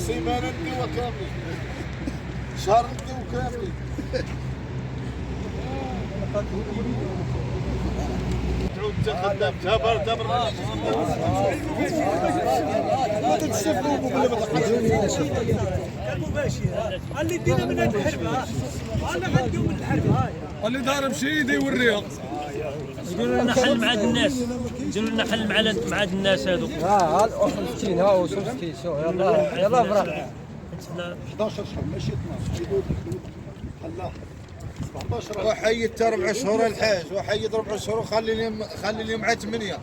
سيمانه نديوها كاملين، شهر نديو كاملين. تعود انت خدام جبر ما تتشوفوا بلا ما تقدرش المباشر اللي دينا من هاد الحربه انا غنديو من الحربه اللي دار مشيدي يوريها. ديروا لنا حل مع هاد الناس، ديروا لنا حل مع هاد الناس هادو. ها الاخ مسكين ها هو مسكين شو يلا فرح 11 شهر ماشي 12 الله 17 وحيد 4 شهور الحاج وحيد 4 شهور خلي لي مع 8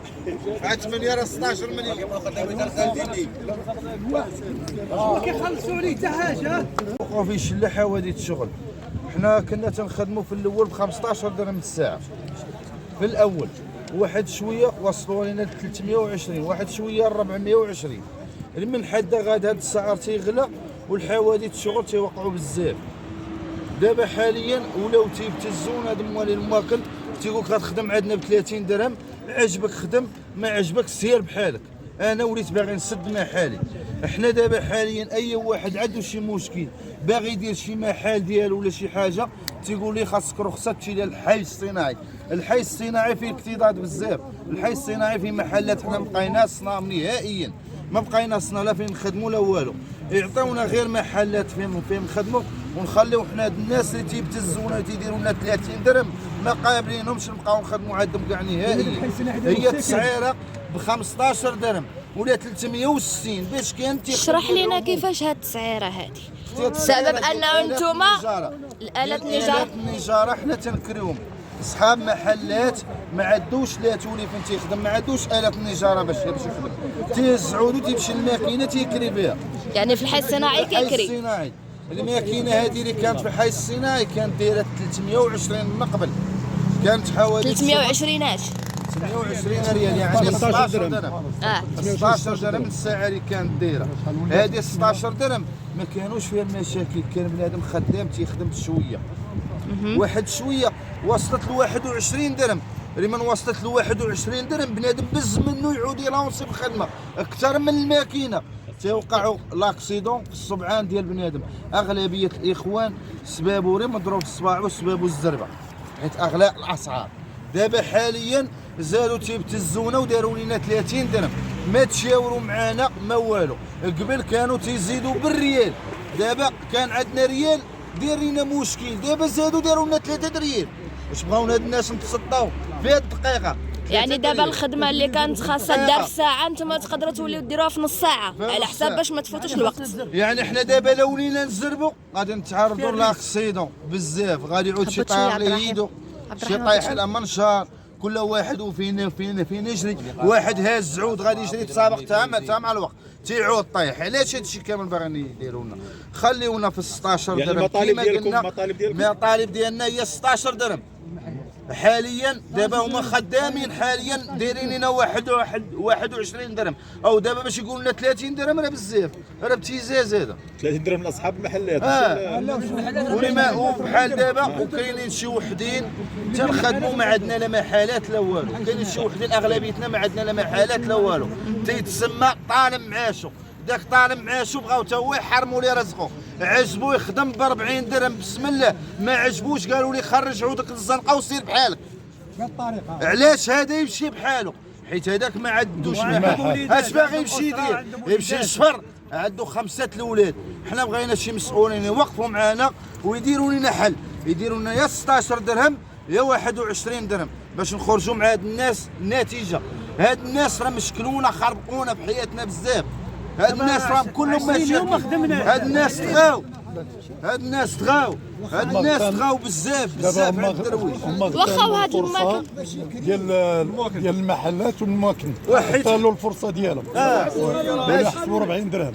راه 16 مليون ما كيخلصوا عليه حتى حاجه. وفي شله حوادث الشغل حنا كنا تنخدموا في الاول ب 15 درهم الساعه في الاول، واحد شويه وصلوا لنا ل 320 واحد شويه ل 420 من حد غاد هاد السعر تيغلى والحوادث الشغل تيوقعوا بزاف. دابا حاليا ولاو تيبتزون هاد موالي الماكل تيقول لك غتخدم عندنا ب 30 درهم، عجبك خدم ما عجبك سير بحالك. انا وليت باغي نسد مع حالي. احنا دابا حاليا اي واحد عنده شي مشكل باغي يدير شي محل ديالو ولا شي حاجه تيقول لي خاصك رخصه تمشي للحي الصناعي. الحي الصناعي فيه اكتظاظ بزاف، الحي الصناعي فيه محلات حنا مبقيناش صنام نهائيا، ما بقينا صنا لا فين نخدموا لا والو. يعطيونا غير محلات فين نخدموا ونخليو حنا هاد الناس اللي تيبتزونا تيديروا لنا 30 درهم ما قابلينهمش نبقاو نخدموا عندهم كاع نهائيا. هي التسعيره ب 15 درهم ولا 360 باش كان اشرح لنا كيفاش هاد التسعيره هادي. السبب انه نتوما الالات النجاره حنا تنكريوهم اصحاب محلات ما عندوش لا تولي فين تيخدم ما عندوش آلة النجاره باش يخدم تيزعوا له تيمشي للماكينه تيكري بها. يعني في الحي الصناعي كيكري الصناعي الماكينه هذه اللي كانت في الحي الصناعي كانت دايره 320 من قبل، كانت حوالي 320 اش 320 ريال يعني 16 درهم 16 درهم الساعه اللي كانت دايره. هذه 16 درهم ما كانوش فيها المشاكل، كان بنادم خدام تيخدم شويه واحد شويه وصلت ل 21 درهم. لمن وصلت ل 21 درهم بنادم بز منه يعود يلونسي بخدمه اكثر من الماكينه. تيوقعوا لاكسيدون في الصبعان ديال بنادم. اغلبيه الاخوان سبابو ري مضروب الصباع وسبابو الزربه حيت اغلاء الاسعار. دابا حاليا زادوا تيبتزونا وداروا لنا 30 درهم ما تشاوروا معانا ما والو. قبل كانوا تيزيدوا بالريال، دابا كان عندنا ريال داير لنا مشكل، دابا زادوا داروا لنا 3 ريال. واش بغاونا هاد الناس نتصداو في هاد الدقيقه؟ يعني دابا الخدمه اللي كانت خاصها دار في ساعه نتوما تقدروا توليو ديروها في نص ساعه على حساب باش ما تفوتوش الوقت. يعني حنا دابا لو ولينا نزربوا غادي نتعرضوا لاكسيدون بزاف، غادي يعود شي طاير ليه يدو شي طايح على منشار كل واحد وفين يجري، واحد هاز عود غادي يجري يتسابق تا مع الوقت تيعود طايح. علاش هادشي كامل باغيين يديروا لنا؟ خليونا في 16 درهم. المطالب ديالكم المطالب ديالنا هي 16 درهم حاليا. دابا هما خدامين حاليا دايرين لنا 21 درهم او دابا باش يقولوا لنا 30 درهم راه بزاف، راه ابتزاز هذا. 30 درهم لاصحاب المحلات. ولما وبحال دابا وكاينين شي وحدين تنخدموا ما عندنا لا محلات لا والو، كاينين شي وحدين اغلبيتنا ما عندنا لا محلات لا والو، تيتسمى طالب معاشو. داك طالب معاشو بغاو تا هو يحرموا ليه رزقو، عجبو يخدم ب 40 درهم بسم الله، ما عجبوش قالوا لي خرج عودك للزنقه وسير بحالك. علاش هذا يمشي بحاله؟ حيت هذاك ما عندوش محل. اش باغي يمشي يدير؟ يمشي يشفر عنده 5 الاولاد. حنا بغينا شي مسؤولين يوقفوا معنا ويديروا لنا حل، يديروا لنا يا 16 درهم يا 21 درهم باش نخرجوا مع هاد الناس. النتيجه هاد الناس راه مشكلونا خربقونا بحياتنا بزاف. هاد الناس راهم كلهم ماشيين. هاد الناس تغاو هاد الناس تغاو بزاف على الدرويش. واخا وهاد الماكن ديال المحلات والماكن عطاو الفرصه ديالهم باش يحسبوا 40 درهم.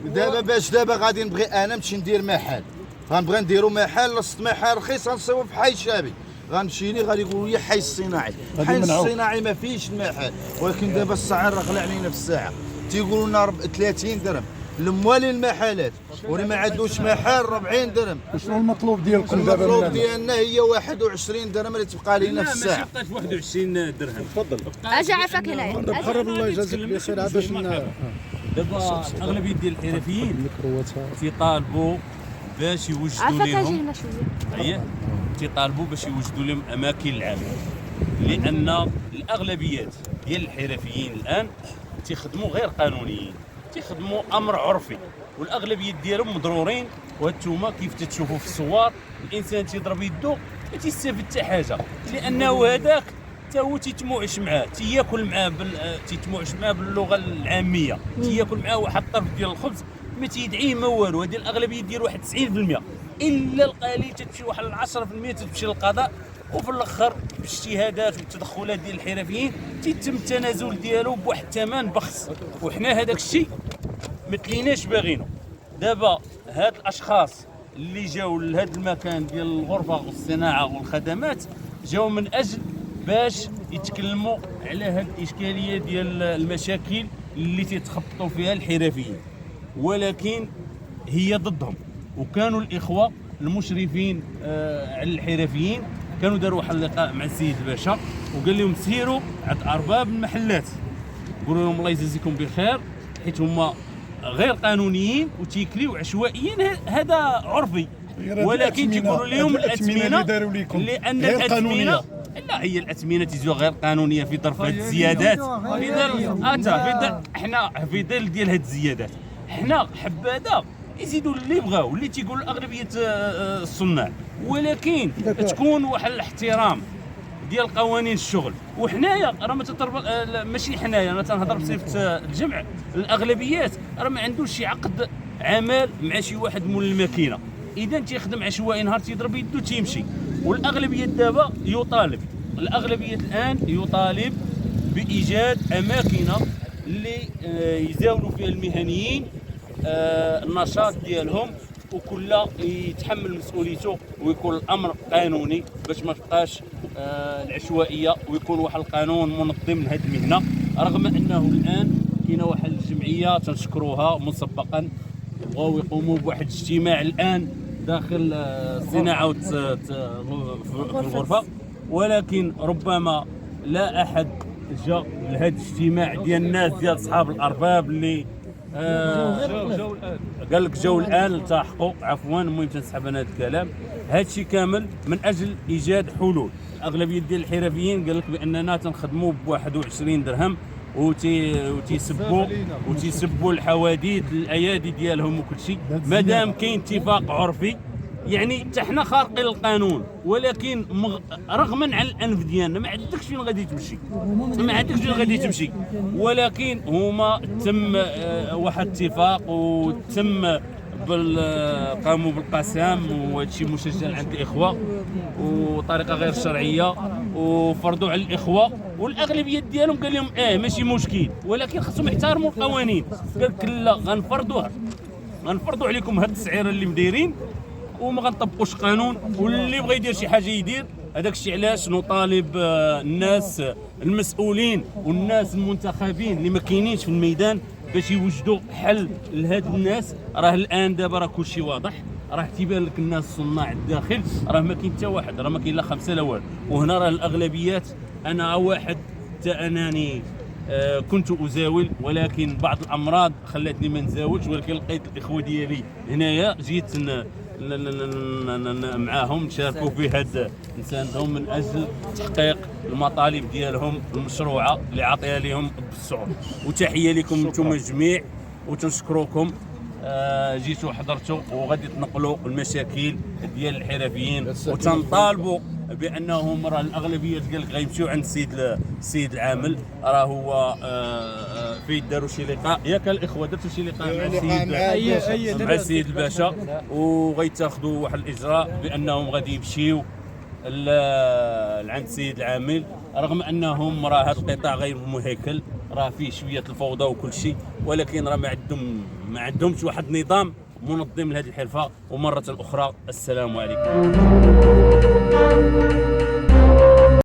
دابا غادي نبغي انا نمشي ندير محل، غنبغي نديروا محل وسط محل رخيص غنصيبو في حي شابي، غنمشي لي غادي يقولوا لي حي الصناعي. حي الصناعي ما فيهش المحل، ولكن دابا السعر راه غلى علينا في الساعه. تيقولوا لنا 30 درهم لموالي المحلات، واللي ما عندوش محل 40 درهم. شنو المطلوب ديالكم دابا؟ المطلوب ديالنا هي 21 درهم اللي تبقى لينا في الساعه. ماشي بقات 21 درهم. تفضل اجي عافاك هنايا. الله يجازيك بخير باش دابا اغلبيه ديال الحرفيين تيطالبوا باش يوجدوا لهم تيطالبوا باش يوجدوا لهم اماكن العمل، لان الاغلبيات ديال الحرفيين الان تيخدموا غير قانونيين، تيخدموا امر عرفي، والاغلبيه ديالهم مضرورين. وهانتوما كيف تتشوفوا في الصور الانسان تيضرب يدو ما تيستافد حتى حاجه، لانه هذاك حتى هو تيتموعش معاه، تياكل معاه تيتموعش معاه باللغه العاميه، تياكل معاه واحد الطرف ديال الخبز ما تيدعيه ما والو. هذه الاغلبيه ديال واحد 90%، الا القليل تمشي واحد 10% تمشي للقضاء، وفي الاخر بالاجتهادات والتدخلات ديال الحرفيين تيتم التنازل ديالو بواحد الثمن بخس. وحنا هذاك الشيء ما تليناش باغينه. دابا هاد الاشخاص اللي جاوا لهذا المكان ديال الغرفه والصناعه والخدمات جاوا من اجل باش يتكلموا على هاد الاشكاليه ديال المشاكل اللي تيتخبطوا فيها الحرفيين، ولكن هي ضدهم. وكانوا الاخوه المشرفين على الحرفيين كانوا داروا واحد اللقاء مع السيد الباشا وقال لهم سيروا عند ارباب المحلات قولوا لهم الله يجازيكم بخير، حيت هما غير قانونيين وتيكليو عشوائيا، هذا عرفي. ولكن تيقولوا لهم الاثمنه لان الاثمنه لا، هي الاثمنه تيجيو غير قانونيه في ظرف هذه الزيادات، في ظل حنا في ظل ديال هذه الزيادات حنا حبذا يزيدوا اللي بغاو، اللي تيقول اغلبيه الصناع، ولكن تكون واحد الاحترام ديال قوانين الشغل. وحنايا راه ما تطرب ماشي حنايا، انا تنهضر بصفه الجمع، الاغلبيات راه ما عندوش شي عقد عمل مع شي واحد مول الماكينه، اذا تيخدم عشوائي نهار تيضرب يدو تيمشي. والاغلبيه دابا يطالب، الاغلبيه الان يطالب بايجاد اماكن اللي يزاولوا فيها المهنيين النشاط ديالهم، وكل يتحمل مسؤوليته ويكون الامر قانوني باش ما تبقاش العشوائيه، ويكون واحد القانون منظم لهذه المهنه. رغم انه الان كاينه واحد الجمعيه تنشكروها مسبقا بغاو يقوموا بواحد الاجتماع الان داخل الصناعه في الغرفه، ولكن ربما لا احد جاء لهذا الاجتماع ديال الناس ديال اصحاب الارباب اللي قال لك جاوا الان التحقوا. عفوا المهم تنسحب انا هذا الكلام. هذا الشيء كامل من اجل ايجاد حلول. الاغلبيه ديال الحرفيين قال لك باننا تنخدموا ب 21 درهم وتيسبوا الحواديت الايادي ديالهم وكل شيء. مادام كاين اتفاق عرفي يعني حتى حنا خارقين القانون، ولكن رغما على الانف ديالنا ما عندكش فين غادي تمشي، ولكن هما تم واحد الاتفاق وتم قاموا بالقسم، وهذا الشيء مسجل عند الاخوه وطريقه غير شرعيه، وفرضوا على الاخوه والاغلبيه ديالهم قال لهم ماشي مشكل، ولكن خصهم يحترموا القوانين. قال لك لا، غنفرضوا عليكم هاد التسعيره اللي مدايرين وما غنطبقوش قانون، واللي بغى يدير شي حاجه يدير. هذاك الشيء علاش نطالب الناس المسؤولين والناس المنتخبين اللي ما كاينينش في الميدان باش يوجدوا حل لهاد الناس. راه الان دابا راه كلشي واضح، راه تيبان لك الناس صناع الداخل راه ما كاين حتى واحد، راه ما كاين لا خمسه لا والو. وهنا راه الاغلبيات، انا واحد حتى انني كنت ازاول، ولكن بعض الامراض خلاتني ما نزاولش، ولكن لقيت الاخوه ديالي هنايا جيت معاهم نشاركوا في هذا، نساندهم من اجل تحقيق المطالب ديالهم المشروعه اللي عاطيها لهم بالصعود. وتحيه لكم انتم الجميع وتنشكروكم جيتوا حضرتوا وغادي تنقلوا المشاكل ديال الحرفيين، وتنطالبوا بانهم راه الاغلبيه قال لك غيمشيو عند السيد العامل. راه هو في داروا شي لقاء ياك الاخوه، درتوا شي لقاء مع السيد الباشا وغيتاخذوا واحد الاجراء بانهم غادي يمشيو عند السيد العامل، رغم انهم راه هذا القطاع غير مهيكل، راه فيه شويه الفوضى وكل شيء، ولكن راه ما عندهمش واحد النظام منظم لهذه الحرفه. ومره اخرى السلام عليكم.